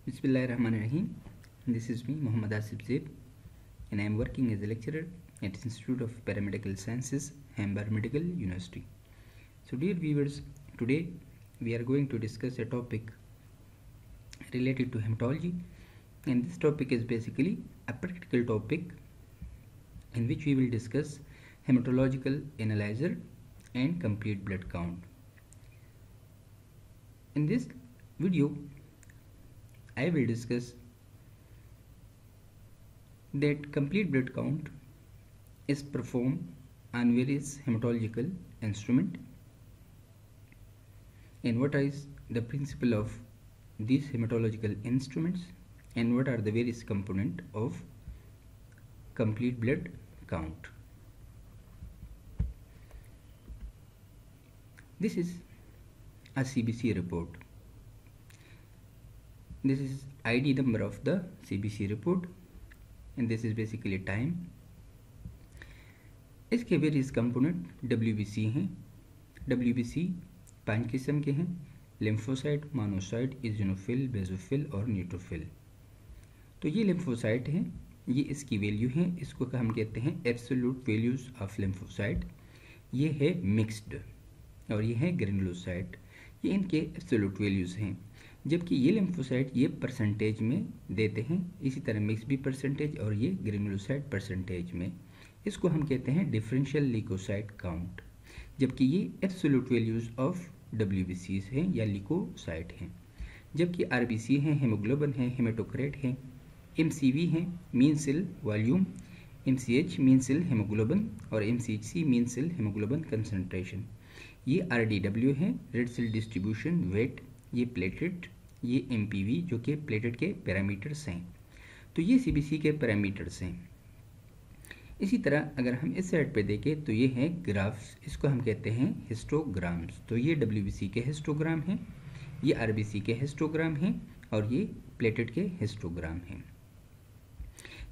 Bismillahirrahmanirrahim. This is me, Muhammad Asif Zaid, and I am working as a lecturer at Institute of Paramedical Sciences, Hamburg Medical University. So, dear viewers, today we are going to discuss a topic related to hematology, and this topic is basically a practical topic in which we will discuss hematological analyzer and complete blood count. In this video, I will discuss that complete blood count is performed on various hematological instrument and what is the principle of these hematological instruments and what are the various components of complete blood count. This is a CBC report. This is ID number of the CBC report and this is basically time. इसके various component WBC हैं. WBC 5 किस्म के हैं: lymphocyte, monocyte, इजोनोफिल, basophil और neutrophil. तो ये lymphocyte हैं, ये इसकी वैल्यू हैं. इसको हम कहते हैं एब्सोल्यूट वैल्यूज ऑफ लिम्फोसाइट. ये है मिक्स्ड और ये है ग्रेनुलोसाइट. ये इनके एब्सोल्यूट वैल्यूज हैं. जबकि ये लिम्फोसाइट ये परसेंटेज में देते हैं. इसी तरह मिक्स भी परसेंटेज और ये ग्रेनुलोसाइट परसेंटेज में. इसको हम कहते हैं डिफरेंशियल ल्यूकोसाइट काउंट. जबकि ये एब्सोल्यूट वैल्यूज ऑफ WBCs हैं या ल्यूकोसाइट हैं. जबकि RBC हैं, हेमोग्लोबिन है, हेमेटोक्रेट है, MCV हैं, mean cell volume, MCH mean cell haemoglobin और MCHC mean cell haemoglobin concentration. ये RDW है, रेड सेल डिस्ट्रीब्यूशन, वेट, ये प्लेटेट, ये MPV जो कि प्लेटेट के पैरामीटर्स हैं. तो ये CBC के पैरामीटर्स हैं. इसी तरह अगर हम इस साइड पे देखें तो ये हैं ग्राफ्स. इसको हम कहते हैं हिस्टोग्राम्स. तो ये WBC के हिस्टोग्राम हैं, ये RBC के हिस्टोग्राम हैं और ये प्लेटेट के हिस्टोग्राम हैं.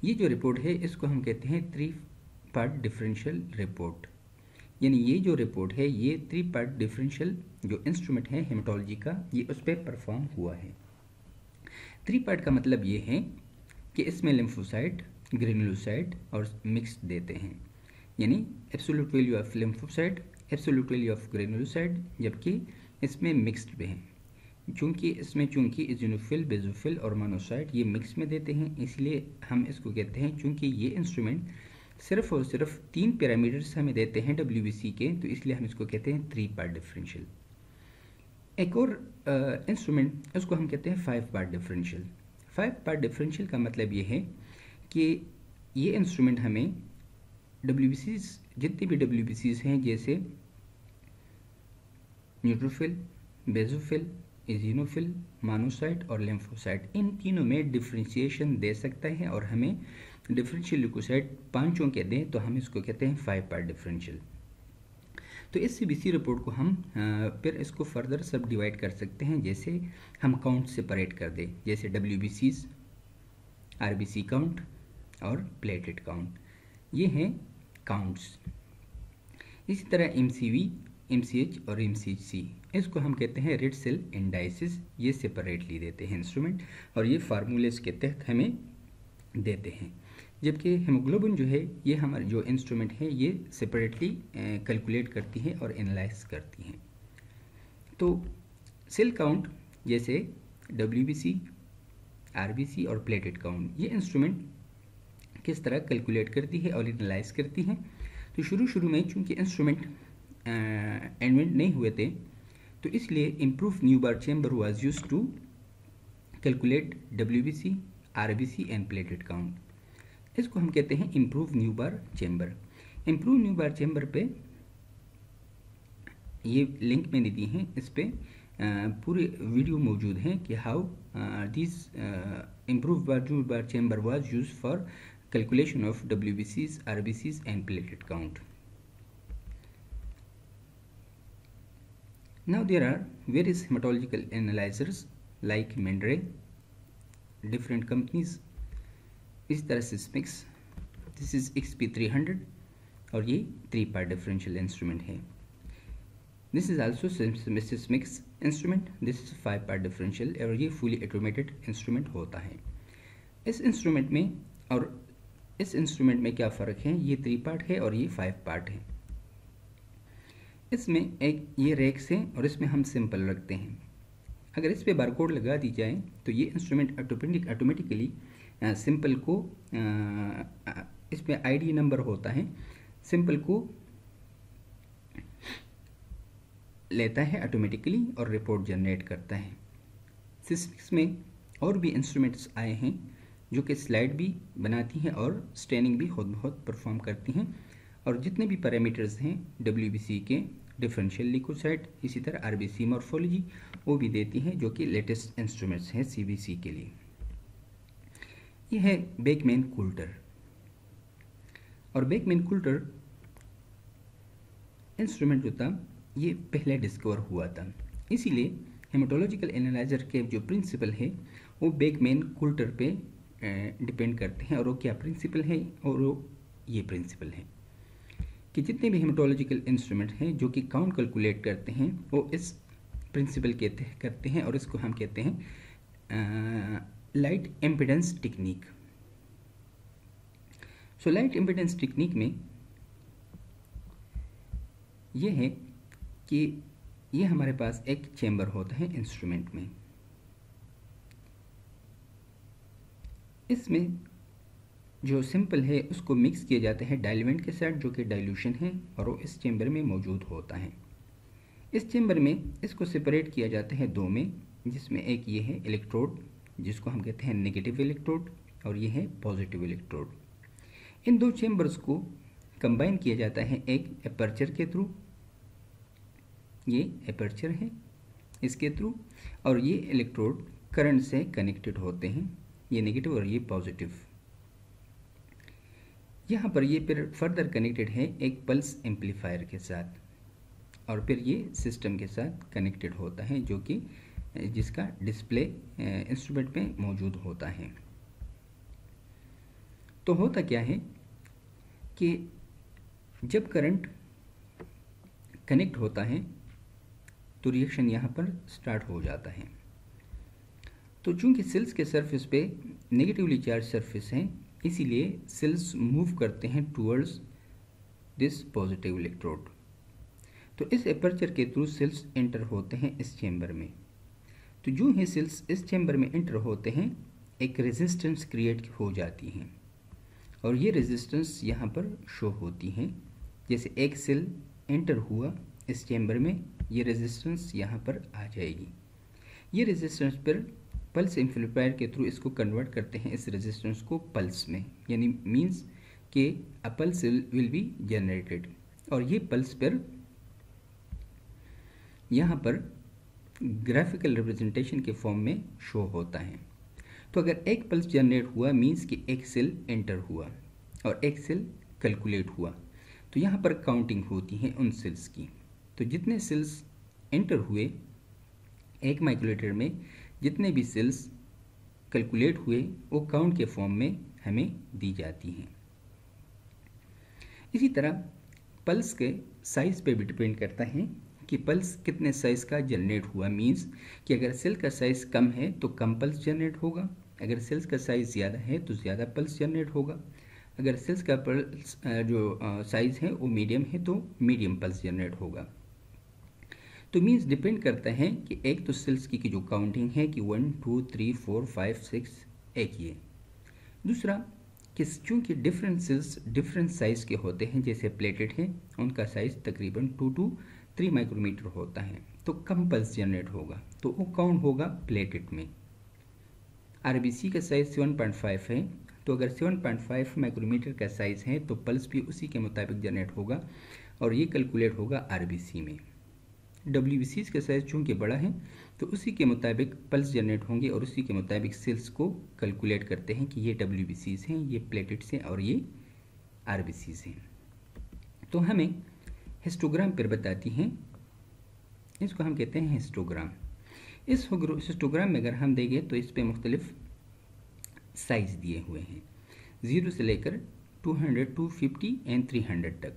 ये जो रिपोर्ट है इसको हम कहते हैं 3 पार्ट डिफरेंशियल रिपोर्ट. यानी ये जो रिपोर्ट है ये 3 पार्ट डिफरेंशियल जो इंस्ट्रूमेंट है हेमेटोलॉजी का ये उस पर परफॉर्म हुआ है. 3 पार्ट का मतलब ये है कि इसमें लिम्फोसाइट, ग्रेनुलोसाइट और मिक्स देते हैं. यानी absolute value of lymphocyte, absolute value of granulocyte, जबकि इसमें मिक्स्ड भी हैं. चूंकि इजोनोफिल, बेसोफिल और मोनोसाइट ये मिक्स में देते हैं, इसलिए हम इसको कहते हैं, चूंकि ये इंस्ट्रूमेंट सिर्फ और सिर्फ 3 पैरामीटर्स हमें देते हैं WBC के, तो इसलिए हम इसको कहते हैं 3 पार्ट डिफरेंशियल. एक और इंस्ट्रूमेंट उसको हम कहते हैं 5 पार्ट डिफरेंशियल. 5 पार्ट डिफरेंशियल का मतलब ये है कि ये इंस्ट्रूमेंट हमें WBCs जितने भी WBCs हैं जैसे न्यूट्रोफिल, बेसोफिल, इजिनोफिल, मोनोसाइट और लिम्फोसाइट, इन तीनों में डिफरेंशिएशन दे सकता है और हमें डिफरेंशियल ल्यूकोसाइट 5 के दें तो हम इसको कहते हैं 5 पार्ट डिफरेंशियल. तो इस CBC रिपोर्ट को हम फिर इसको फर्दर सब डिवाइड कर सकते हैं. जैसे हम काउंट सेपरेट कर दें, जैसे WBCs, RBC काउंट और प्लेटेट काउंट, ये हैं काउंट्स. इसी तरह MCV, MCH और MCHC इसको हम कहते हैं रेड सेल इंडाइसिस. ये सेपरेटली देते हैं इंस्ट्रूमेंट और ये फार्मूलेस के तहत हमें देते हैं. जबकि हेमोग्लोबिन जो है ये हमारे जो इंस्ट्रूमेंट है ये सेपरेटली कैलकुलेट करती है और एनालाइज करती हैं. तो सेल काउंट जैसे WBC, RBC और प्लेटेट काउंट ये इंस्ट्रूमेंट किस तरह कैलकुलेट करती है और एनालाइज करती हैं. तो शुरू में चूंकि इंस्ट्रूमेंट इन्वेंट नहीं हुए थे तो इसलिए improve Neubauer chamber was used to calculate WBC, RBC and platelet count. इसको हम कहते हैं improve Neubauer chamber. Improve Neubauer chamber पे ये लिंक मैंने दी हैं, इस पे पूरे वीडियो मौजूद हैं कि how this improve Neubauer chamber was used for calculation of WBCs, RBCs and platelet count. Now there are various hematological analyzers like Mindray, different companies. इस तरह से स्मिक्स, दिस इज XP300 और ये 3 पार्ट डिफरेंशियल इंस्ट्रूमेंट है. This is also Sysmex instrument, this is 5 part differential और ये fully automated instrument होता है। इस इंस्ट्रूमेंट में और इस इंस्ट्रूमेंट में क्या फ़र्क है, ये 3 पार्ट है और ये 5 पार्ट है। इसमें एक ये रैक्स है और इसमें हम सिंपल रखते हैं। अगर इस पर बारकोड लगा दी जाए तो ये इंस्ट्रूमेंट ऑटोमेटिकली सिंपल को इसमें आईडी नंबर होता है, सिंपल को लेता है ऑटोमेटिकली और रिपोर्ट जनरेट करता है। सिस्मिक्स में और भी इंस्ट्रूमेंट्स आए हैं जो कि स्लाइड भी बनाती हैं और स्टेनिंग भी खुद बहुत परफॉर्म करती हैं, और जितने भी पैरामीटर्स हैं WBC के, डिफरेंशियल लिकोसाइड, इसी तरह RBC मॉर्फोलॉजी, वो भी देती हैं, जो कि लेटेस्ट इंस्ट्रूमेंट्स हैं CBC के लिए। ये है बेकमैन कूल्टर, और बेकमैन कूल्टर इंस्ट्रूमेंट जो था ये पहले डिस्कवर हुआ था, इसीलिए हेमाटोलॉजिकल एनालाइजर के जो प्रिंसिपल है वो बेकमैन कूल्टर पे डिपेंड करते हैं। और वो क्या प्रिंसिपल है, और वो ये प्रिंसिपल है कि जितने भी हेमाटोलॉजिकल इंस्ट्रूमेंट हैं जो कि काउंट कैलकुलेट करते हैं वो इस प्रिंसिपल के तहत करते हैं, और इसको हम कहते हैं light impedance technique. So light impedance technique में ये है कि ये हमारे पास एक चेंबर होता है इंस्ट्रूमेंट में, इसमें जो सिंपल है उसको मिक्स किया जाता है डाइल्यूएंट के साथ, जो कि डाइल्यूशन है, और वो इस चेंबर में मौजूद होता है। इस चेंबर में इसको सेपरेट किया जाता है 2 में, जिसमें एक ये है इलेक्ट्रोड जिसको हम कहते हैं नेगेटिव इलेक्ट्रोड, और ये है पॉजिटिव इलेक्ट्रोड। इन 2 चेंबर्स को कंबाइन किया जाता है एक एपर्चर के थ्रू, ये एपर्चर है इसके थ्रू, और ये इलेक्ट्रोड करंट से कनेक्टेड होते हैं, ये नेगेटिव और ये पॉजिटिव। यहाँ पर ये फिर फर्दर कनेक्टेड है एक पल्स एम्पलीफायर के साथ, और फिर ये सिस्टम के साथ कनेक्टेड होता है, जो कि जिसका डिस्प्ले इंस्ट्रूमेंट में मौजूद होता है। तो होता क्या है कि जब करंट कनेक्ट होता है तो रिएक्शन यहाँ पर स्टार्ट हो जाता है। तो चूंकि सेल्स के सरफेस पे नेगेटिवली चार्ज सरफेस है, इसीलिए सेल्स मूव करते हैं टूवर्ड्स दिस पॉजिटिव इलेक्ट्रोड। तो इस एपर्चर के थ्रू सेल्स एंटर होते हैं इस चेंबर में। तो जो ही सेल्स इस चेंबर में एंटर होते हैं एक रेजिस्टेंस क्रिएट हो जाती है, और ये रेजिस्टेंस यहाँ पर शो होती है। जैसे एक सेल एंटर हुआ इस चेंबर में, ये रेजिस्टेंस यहाँ पर आ जाएगी। ये रेजिस्टेंस पर पल्स एम्पलीफायर के थ्रू इसको कन्वर्ट करते हैं इस रेजिस्टेंस को पल्स में, यानी मीन्स कि अ पल्स विल बी जनरेटेड, और ये पल्स पर यहाँ पर ग्राफिकल रिप्रेजेंटेशन के फॉर्म में शो होता है। तो अगर एक पल्स जनरेट हुआ मीन्स कि एक सेल एंटर हुआ और एक सेल कैलकुलेट हुआ, तो यहाँ पर काउंटिंग होती है उन सेल्स की। तो जितने सेल्स एंटर हुए एक माइक्रोमीटर में, जितने भी सेल्स कैलकुलेट हुए वो काउंट के फॉर्म में हमें दी जाती हैं। इसी तरह पल्स के साइज पे भी डिपेंड करता है कि पल्स कितने साइज का जनरेट हुआ, मीन्स कि अगर सेल का साइज कम है तो कम पल्स जनरेट होगा, अगर सेल्स का साइज ज़्यादा है तो ज़्यादा पल्स जनरेट होगा, अगर सेल्स का पल्स जो साइज है वो मीडियम है तो मीडियम पल्स जनरेट होगा। तो मीन्स डिपेंड करता है कि एक तो सेल्स की जो काउंटिंग है कि 1 2 3 4 5 6 एक ये, दूसरा कि चूँकि डिफरेंट सेल्स डिफरेंट साइज़ के होते हैं, जैसे प्लेटेड है उनका साइज़ तकरीबन 2 to 3 माइक्रोमीटर होता है, तो कम पल्स जनरेट होगा, तो वो काउंट होगा प्लेटेड में। RBC का साइज़ 7.5 है, तो अगर 7.5 माइक्रोमीटर का साइज़ है तो पल्स भी उसी के मुताबिक जनरेट होगा, और ये कैलकुलेट होगा RBC में। WBC का साइज़ चूँकि बड़ा है तो उसी के मुताबिक पल्स जनरेट होंगे, और उसी के मुताबिक सेल्स को कैलकुलेट करते हैं कि ये WBCs हैं, ये प्लेटेड्स हैं और ये RBCs हैं। तो हमें हिस्टोग्राम पर बताती हैं, इसको हम कहते हैं हिस्टोग्राम। इस हिस्टोग्राम में अगर हम देखें तो इस पर मुख्तलिफ साइज़ दिए हुए हैं, 0 से लेकर 200, 250 एंड 300 तक।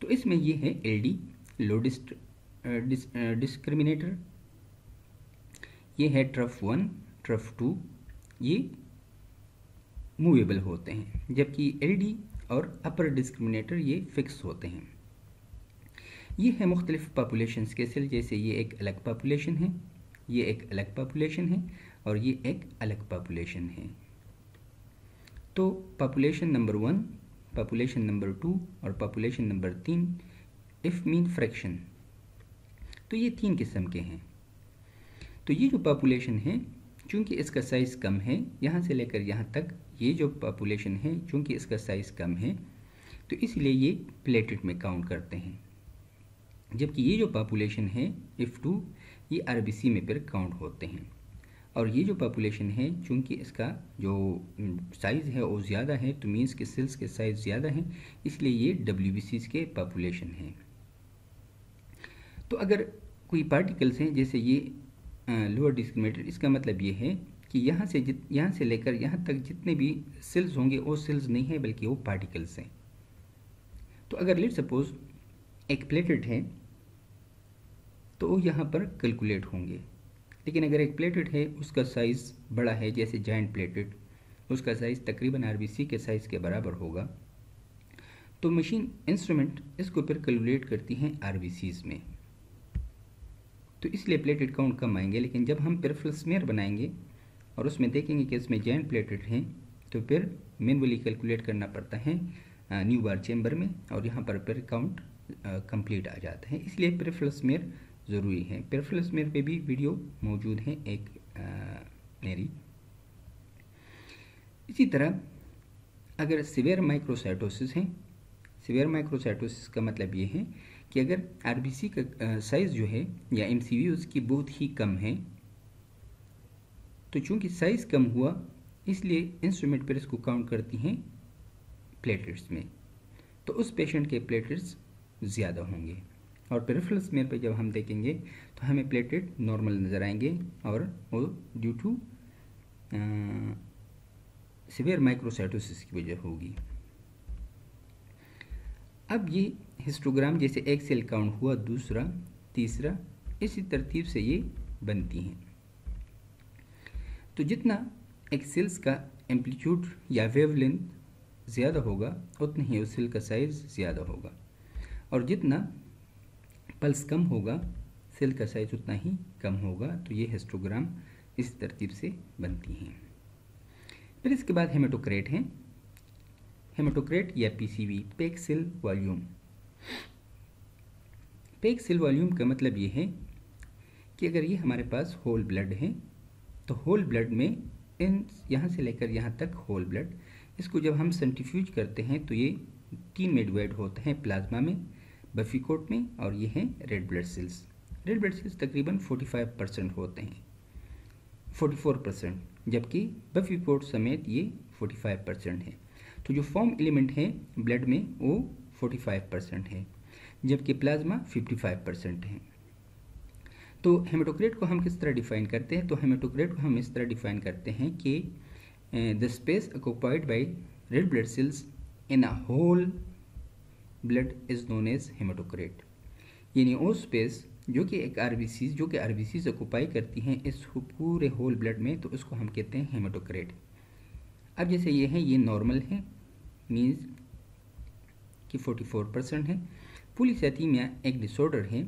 तो इसमें ये है LD लोडेस्ट डिस्क्रिमिनेटर, ये है ट्रफ 1, ट्रफ 2, ये मूवेबल होते हैं, जबकि एलडी और अपर डिस्क्रिमिनेटर ये फिक्स होते हैं। ये है मुख्तलिफ पॉपुलेशंस के सेल, जैसे ये एक अलग पॉपुलेशन है, ये एक अलग पॉपुलेशन है और ये एक अलग पॉपुलेशन है। तो पॉपुलेशन नंबर 1, पॉपुलेशन नंबर 2 और population number 3 if mean fraction, तो ये 3 किस्म के हैं। तो ये जो पॉपुलेशन है, चूँकि इसका साइज़ कम है, यहाँ से लेकर यहाँ तक ये जो पॉपुलेशन है, चूँकि इसका साइज़ कम है तो इसलिए ये प्लेटेड में काउंट करते हैं, जबकि ये जो पॉपुलेशन है इफ 2, ये आरबीसी में फिर काउंट होते हैं। और ये जो पॉपुलेशन है, चूँकि इसका जो साइज़ है वो ज़्यादा है, तो मीन्स के सेल्स के साइज़ ज़्यादा हैं, इसलिए ये डब्ल्यूबीसीज के पॉपुलेशन हैं। तो अगर कोई पार्टिकल्स हैं, जैसे ये लोअर डिस्क्रिमिनेटर, इसका मतलब ये है कि यहाँ से लेकर यहाँ तक जितने भी सेल्स होंगे वो सेल्स नहीं है, बल्कि वो पार्टिकल्स हैं। तो अगर लेट सपोज एक प्लेटेड है तो वो यहाँ पर कैलकुलेट होंगे, लेकिन अगर एक प्लेटेड है उसका साइज़ बड़ा है, जैसे जायंट प्लेटेड, उसका साइज़ तकरीबन आरबीसी के साइज़ के बराबर होगा, तो मशीन इंस्ट्रूमेंट इसको फिर कैलकुलेट करती हैं आरबीसीज में। तो इसलिए प्लेटेड काउंट कम आएंगे। लेकिन जब हम पेरिफेरल स्मीयर बनाएंगे और उसमें देखेंगे कि इसमें जायंट प्लेटेड हैं, तो फिर मैनुअली कैलकुलेट करना पड़ता है न्यू बार चेम्बर में, और यहाँ पर फिर काउंट कंप्लीट आ जाता है। इसलिए पेरिफेरल स्मीयर ज़रूरी है। पेरिफेरल स्मीयर पे भी वीडियो मौजूद है एक मेरी। इसी तरह अगर सिवियर माइक्रोसाइटोसिस है, सिवियर माइक्रोसाइटोसिस का मतलब ये है कि अगर आरबीसी का साइज़ जो है या एमसीवी उसकी बहुत ही कम है, तो चूँकि साइज़ कम हुआ इसलिए इंस्ट्रूमेंट पर इसको काउंट करती हैं प्लेटलेट्स में, तो उस पेशेंट के प्लेटलेट्स ज़्यादा होंगे। और पेरिफेरल स्मीयर पे जब हम देखेंगे तो हमें प्लेटलेट नॉर्मल नज़र आएंगे, और वो ड्यू टू सिवियर माइक्रोसाइटोसिस की वजह होगी। अब ये हिस्टोग्राम, जैसे एक सेल काउंट हुआ, दूसरा, तीसरा, इसी तरतीब से ये बनती हैं। तो जितना एक सेल्स का एम्पलीट्यूड या वेवलेंथ ज़्यादा होगा उतना ही उस सेल का साइज़ ज़्यादा होगा, और जितना पल्स कम होगा सेल का साइज़ उतना ही कम होगा। तो ये हिस्टोग्राम इस तरतीब से बनती हैं। फिर इसके बाद हेमेटोक्रेट हैं। हेमेटोक्रेट या PCV, pack cell volume. Pack cell volume का मतलब ये है कि अगर ये हमारे पास होल ब्लड है, तो होल ब्लड में यहाँ से लेकर यहाँ तक होल ब्लड, इसको जब हम सेंट्रीफ्यूज करते हैं तो ये 3 में डिवाइड होते हैं, प्लाज्मा में, बफी कोट में, और ये हैं red blood sales. Red blood sales तकरीबन 45% होते हैं, 44%, जबकि बफी कोट समेत ये 45% है। तो जो फॉर्म एलिमेंट है ब्लड में वो 45% है, जबकि प्लाज्मा 55% है। तो हेमेटोक्रेट को हम किस तरह डिफाइन करते हैं? तो हेमेटोक्रेट को हम इस तरह डिफाइन करते हैं कि the space occupied by red blood cells in a whole blood is known as haematocrit. यानी वो स्पेस जो कि एक आरबीसीज ऑक्युपाई करती हैं इस पूरे होल ब्लड में, तो उसको हम कहते हैं हेमेटोक्रेट। अब जैसे ये है, ये नॉर्मल है, मीन्स कि 44% है। पॉलीसाइथेमिया एक डिसऑर्डर है,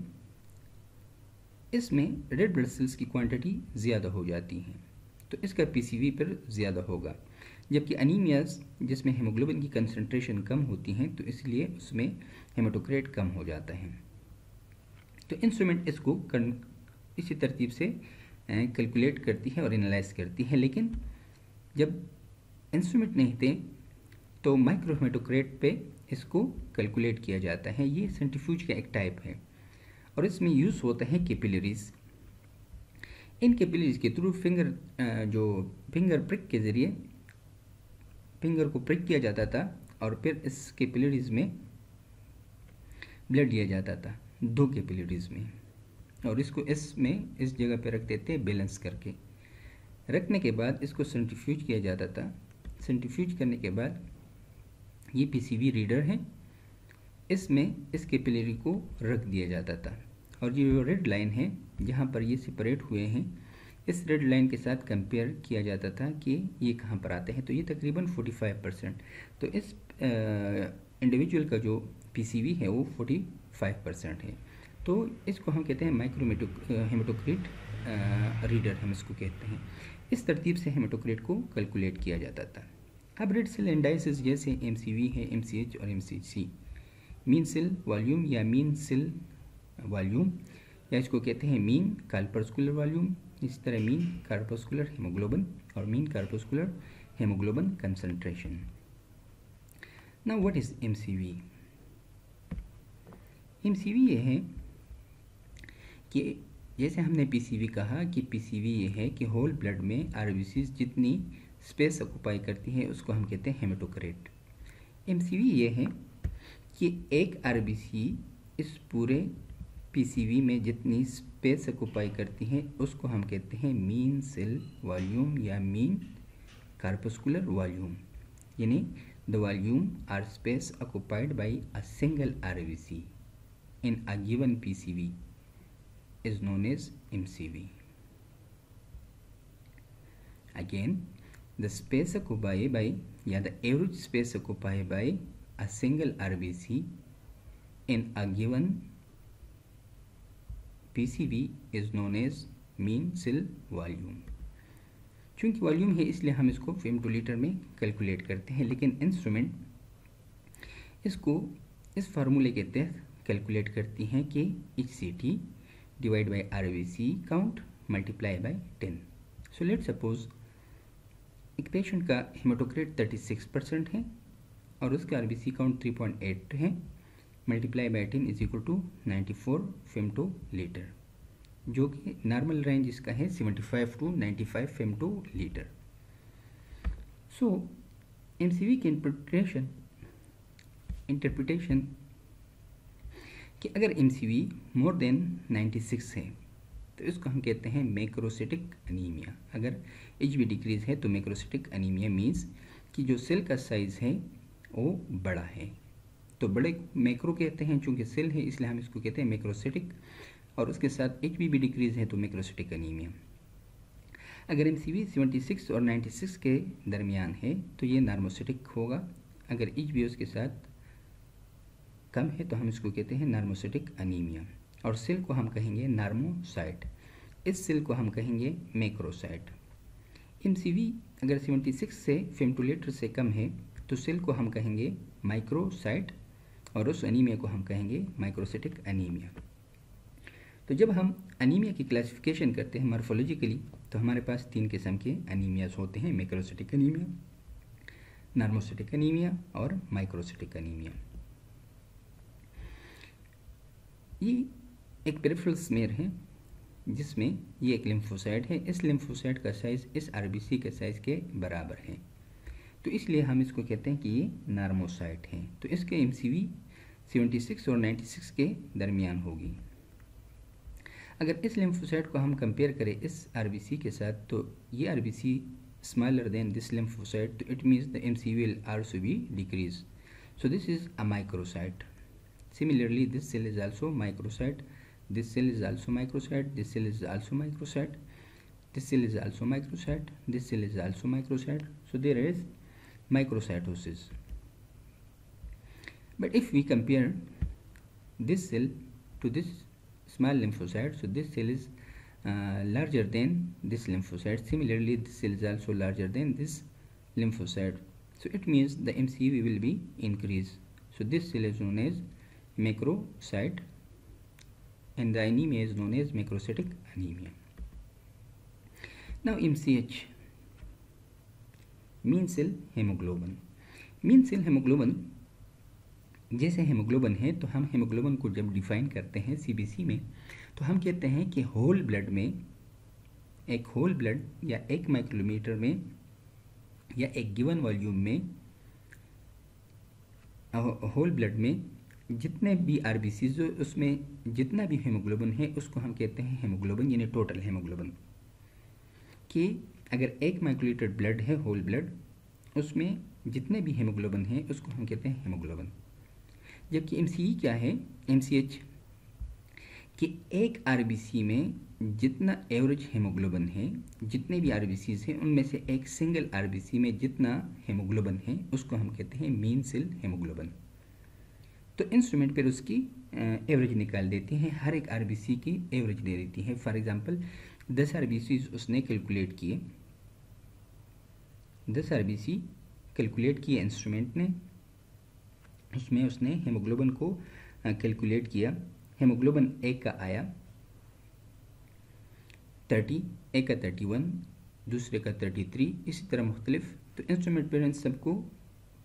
इसमें रेड ब्लड सेल्स की क्वांटिटी ज़्यादा हो जाती है, तो इसका पीसीवी पर ज़्यादा होगा। जबकि अनीमियाज जिसमें हेमोग्लोबिन की कंसंट्रेशन कम होती हैं, तो इसलिए उसमें हेमेटोक्रेट कम हो जाता है। तो इंस्ट्रूमेंट इसको इसी तरतीब से कैलकुलेट करती है और एनालाइज करती है। लेकिन जब इंस्ट्रूमेंट नहीं थे तो माइक्रो हेमेटोक्रेट पे इसको कैलकुलेट किया जाता है। ये सेंट्रीफ्यूज का एक टाइप है और इसमें यूज़ होता है कैपिलरीज। इन कैपिलरीज के थ्रू फिंगर प्रिक के ज़रिए फिंगर को प्रिक किया जाता था और फिर इस कैपिलरीज में ब्लड लिया जाता था 2 कैपिलरीज में, और इसको इसमें इस जगह पे रख देते हैं बैलेंस करके। रखने के बाद इसको सेंट्रीफ्यूज किया जाता था। सेंट्रीफ्यूज करने के बाद ये पीसीवी रीडर है, इसमें इस कैपिलरी को रख दिया जाता था। और ये जो रेड लाइन है जहाँ पर ये सेपरेट हुए हैं, इस रेड लाइन के साथ कंपेयर किया जाता था कि ये कहाँ पर आते हैं। तो ये तकरीबन 45%। तो इस इंडिविजुअल का जो पीसीवी है वो 45% है। तो इसको हम कहते हैं माइक्रो हेमेटोक्रिट रीडर, हम इसको कहते हैं। इस तरतीब से हेमेटोक्रिट को कैलकुलेट किया जाता था। अब रेड सेल इंडाइसेस जैसे एमसीवी है, एमसीएच और एमसीसी, मीन सेल वॉल्यूम या मीन सेल वॉल्यूम, या इसको कहते हैं मीन कार्पस्कुलर वॉल्यूम, इसी तरह मीन कार्पस्कुलर हेमोग्लोबिन और mean corpuscular haemoglobin concentration. Now what is MCV? MCV ये है कि जैसे हमने पीसीवी कहा कि पीसीवी ये है कि होल ब्लड में आरबीसीज जितनी स्पेस ऑक्युपाई करती है उसको हम कहते हैं हेमेटोक्रेट। एमसीवी ये है कि एक आरबीसी इस पूरे पीसीवी में जितनी स्पेस ऑक्युपाई करती हैं उसको हम कहते हैं मीन सेल वॉल्यूम या मीन कार्पस्कुलर वॉल्यूम, यानी the volume or space occupied by a single RBC in a given PCV is known as MCV. Again, the space occupied by the average space occupied by a single RBC in a given PCV is known as mean cell volume. चूँकि volume है इसलिए हम इसको फेमटोलीटर में calculate करते हैं, लेकिन instrument इसको इस फार्मूले के तहत कैलकुलेट करती हैं कि HCT divide by RBC count multiply by 10। So let suppose एक पेशेंट का हेमेटोक्रेट 36% है और उसका RBC काउंट 3.8 है, multiply by 10 is equal to 94 femtolitre, जो कि नॉर्मल रेंज इसका है 75 to 95 फेमटोलीटर। सो एमसीवी की इंटरप्रिटेशन कि अगर एमसीवी मोर देन 96 है तो इसको हम कहते हैं मैक्रोसिटिक एनीमिया। अगर एचबी डिक्रीज है तो मैक्रोसिटिक एनीमिया मीन्स कि जो सेल का साइज है वो बड़ा है। तो बड़े मैक्रो कहते हैं, चूँकि सेल है इसलिए हम इसको कहते हैं मैक्रोसिटिक, और उसके साथ एचबी भी डिक्रीज है तो मैक्रोसिटिक एनीमिया। अगर एमसीवी 76 और 96 के दरमियान है तो ये नॉर्मोसिटिक होगा। अगर एचबी उसके साथ कम है तो हम इसको कहते हैं नॉर्मोसिटिक एनीमिया, और सेल को हम कहेंगे नॉर्मोसाइट, इस सेल को हम कहेंगे मैक्रोसाइट। एमसीवी अगर 76 से फेमटोलीटर से कम है तो सेल को हम कहेंगे माइक्रोसाइट और उस एनीमिया को हम कहेंगे माइक्रोसिटिक एनीमिया। तो जब हम एनीमिया की क्लासिफिकेशन करते हैं मॉर्फोलॉजिकली तो हमारे पास 3 किस्म के एनीमियाज होते हैं, मैक्रोसिटिक एनीमिया, नॉर्मोसिटिक एनीमिया और माइक्रोसिटिक एनीमिया। ये एक पेरिफेरल स्मेयर है जिसमें ये एक लिम्फोसाइट है। इस लिम्फोसाइट का साइज़ इस आरबीसी के साइज़ के बराबर है, तो इसलिए हम इसको कहते हैं कि ये नॉर्मोसाइट है। तो इसके एमसीवी 76 और 96 के दरमियान होगी। अगर इस लिम्फोसाइट को हम कंपेयर करें इस आरबीसी के साथ तो ये RBC smaller than this lymphocyte, तो it means the MCV will also be decrease. So this is a microcyte. Similarly, this cell is also microcyte, this cell is also microcyte, this cell is also microcyte, this cell is also microcyte, this cell is also microcyte. So there is microcytosis. But if we compare this cell to this small lymphocyte, so this cell is larger than this lymphocyte. Similarly, this cell is also larger than this lymphocyte. So it means the MCV will be increased. So this cell is known as macrocyte and the anemia is known as macrocytic anemia. Now MCH, mean cell hemoglobin. mean cell hemoglobin जैसे haemoglobin है तो हम haemoglobin को जब define करते हैं CBC में तो हम कहते हैं कि होल ब्लड में, एक होल ब्लड या 1 माइक्रोमीटर में या एक गिवन वॉल्यूम में, होल ब्लड में जितने भी आरबीसीज जो उसमें जितना भी हेमोग्लोबिन है उसको हम कहते हैं हेमोग्लोबिन, यानी टोटल हेमोग्लोबिन। कि अगर 1 माइक्रोलीटर ब्लड है होल ब्लड, उसमें जितने भी हेमोग्लोबिन है उसको हम कहते हैं हेमोग्लोबिन। जबकि एमसीई क्या है, एमसीएच, कि एक आरबीसी में जितना एवरेज हेमोग्लोबिन है, जितने भी आरबीसीज हैं उनमें से एक सिंगल आरबीसी में जितना हेमोग्लोबिन है उसको हम कहते हैं मीन सेल हेमोग्लोबिन। तो इंस्ट्रूमेंट पर उसकी एवरेज निकाल देती हैं, हर एक आरबीसी की एवरेज दे देती है। फॉर एग्जांपल 10 आरबीसी उसने कैलकुलेट किए, 10 आरबीसी कैलकुलेट किए इंस्ट्रूमेंट ने, उसमें उसने हेमोग्लोबिन को कैलकुलेट किया। हेमोग्लोबिन एक का आया 30, एक का 31, दूसरे का 33, इसी तरह मुख्तलिफ। तो इंस्ट्रूमेंट पर इन सबको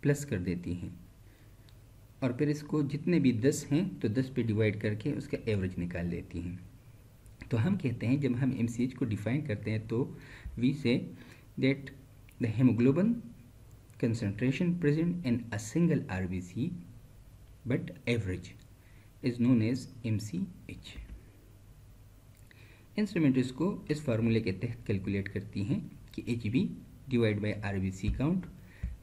प्लस कर देती हैं और फिर इसको जितने भी 10 हैं तो 10 पे डिवाइड करके उसका एवरेज निकाल लेती हैं। तो हम कहते हैं, जब हम एमसीएच को डिफाइन करते हैं तो we say that the haemoglobin concentration present in a single RBC but average is known as MCH। Instrument इसको इस फार्मूले के तहत कैलकुलेट करती हैं कि HB divide by RBC count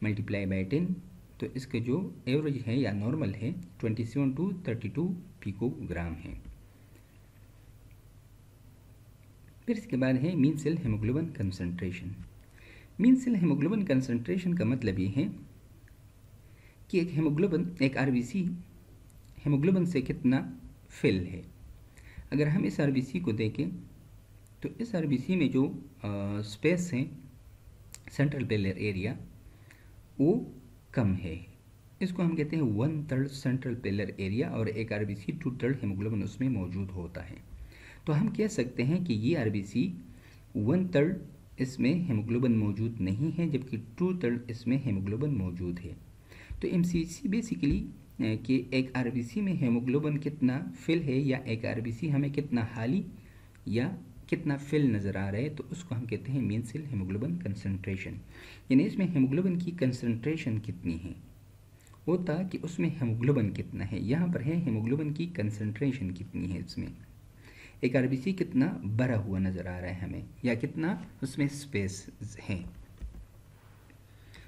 multiply by 10। तो इसके जो एवरेज है या नॉर्मल है 27 to 32 पिकोग्राम है। फिर इसके बाद है mean cell haemoglobin concentration. Mean cell haemoglobin concentration का मतलब ये है कि एक हेमोग्लोबिन, एक आरबीसी हेमोग्लोबिन से कितना फिल है। अगर हम इस आरबीसी को देखें तो इस आरबीसी में जो स्पेस है, सेंट्रल पेलर एरिया, वो कम है। इसको हम कहते हैं 1/3 सेंट्रल पेलर एरिया, और एक आरबीसी 2/3 हेमोग्लोबिन उसमें मौजूद होता है। तो हम कह सकते हैं कि ये आरबीसी 1/3 इसमें हेमोग्लोबिन मौजूद नहीं है, जबकि 2/3 इसमें हेमोग्लोबिन मौजूद है। तो एमसीएच बेसिकली कि एक आरबीसी में हेमोग्लोबिन कितना फिल है या एक आरबीसी हमें कितना खाली या कितना फिल नज़र आ रहा है, तो उसको हम कहते हैं मीन सेल हेमोग्लोबिन कंसंट्रेशन। यानी इसमें हेमोग्लोबिन की कंसंट्रेशन कितनी है, होता कि उसमें हेमोग्लोबिन कितना है, यहाँ पर है हेमोग्लोबिन की कंसंट्रेशन कितनी है। इसमें एक आरबीसी कितना भरा हुआ नज़र आ रहा है हमें, या कितना उसमें स्पेस है।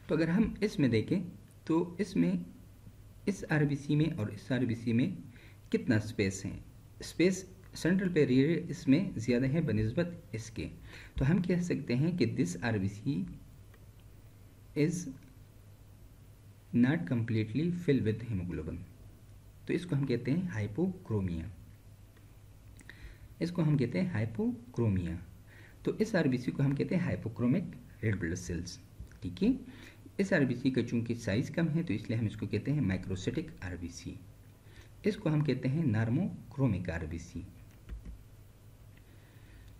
तो अगर हम इसमें देखें तो इसमें इस आरबीसी में और इस आरबीसी में कितना स्पेस है। स्पेस सेंट्रल पे एरिया इसमें ज़्यादा है बनिस्बत इसके। तो हम कह सकते हैं कि this RBC is not completely fill with haemoglobin. तो इसको हम कहते हैं हाइपोक्रोमिया, इसको हम कहते हैं हाइपोक्रोमिया। तो इस आरबीसी को हम कहते हैं हाइपोक्रोमिक रेड ब्लड सेल्स। ठीक है, इस आरबीसी का चूंकि साइज कम है तो इसलिए हम इसको कहते हैं माइक्रोसिटिक आरबीसी। इसको हम कहते हैं नॉर्मोक्रोमिक आरबीसी।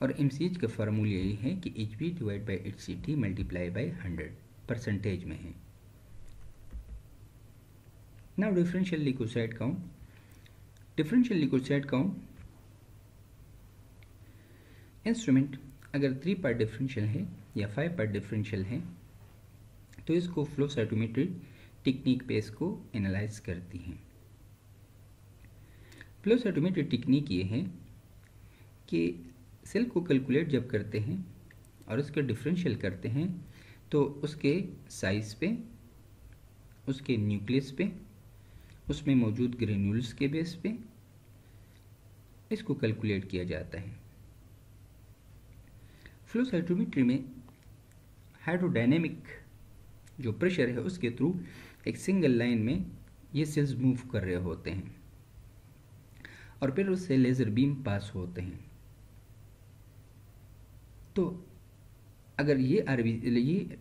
और एमसीएच का फार्मूला यही है कि Hb divide by HCT multiply by 100 percentage में है। Now differential leucocyte count. Differential leucocyte count instrument अगर 3 पार्ट डिफरेंशियल है या 5 पार्ट डिफरेंशियल है तो इसको फ्लो साइटोमेट्री टेक्निक पे इसको एनालाइज करती हैं। फ्लो साइटोमेट्री टेक्निक ये है कि सेल को कैलकुलेट जब करते हैं और उसके डिफरेंशियल करते हैं तो उसके साइज पे, उसके न्यूक्लियस पे, उसमें मौजूद ग्रेन्यूल्स के बेस पे इसको कैलकुलेट किया जाता है। फ्लो साइटोमेट्री में हाइड्रोडायनेमिक जो प्रेशर है उसके थ्रू एक सिंगल लाइन में ये सेल्स मूव कर रहे होते हैं और फिर उससे लेज़र बीम पास होते हैं। तो अगर ये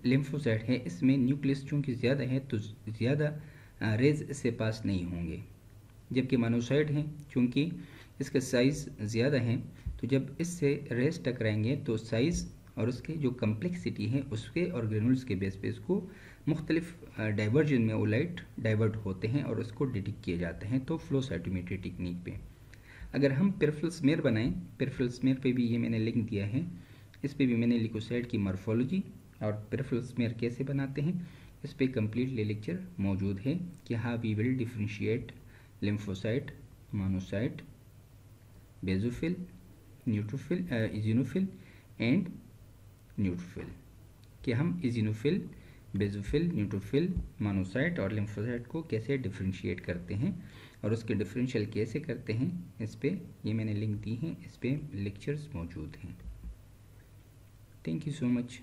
लिम्फोसाइट है, इसमें न्यूक्लियस चूँकि ज़्यादा है तो ज़्यादा रेज इससे पास नहीं होंगे, जबकि मोनोसाइट हैं चूँकि इसका साइज़ ज़्यादा है तो जब इससे रेज टकराएंगे तो साइज़ और उसके जो कम्प्लेक्सिटी है उसके और ग्रेनुल्स के बेस पे इसको मुख्तलिफ डाइवर्जन में वो लाइट डाइवर्ट होते हैं और उसको डिटेक्ट किए जाते हैं। तो फ्लो साइटोमेट्री टेक्निक पे अगर हम पेरिफेरल स्मेयर बनाएं, पेरिफेरल स्मेयर पे भी ये मैंने लिंक दिया है, इस पे भी मैंने ल्यूकोसाइट की मॉर्फोलॉजी और पेरिफेरल स्मेयर कैसे बनाते हैं इस पे कम्प्लीटली लेक्चर मौजूद है कि how we will differentiate lymphocyte, monocyte, basophil, neutrophil, eosinophil and neutrophil, कि हम इजिनोफिल, बेसोफिल, न्यूट्रोफिल, मोनोसाइट और लिम्फोसाइट को कैसे डिफ्रेंशिएट करते हैं और उसके डिफरेंशियल कैसे करते हैं, इस पे ये मैंने लिंक दी हैं, इस पे लेक्चर्स मौजूद हैं। Thank you so much.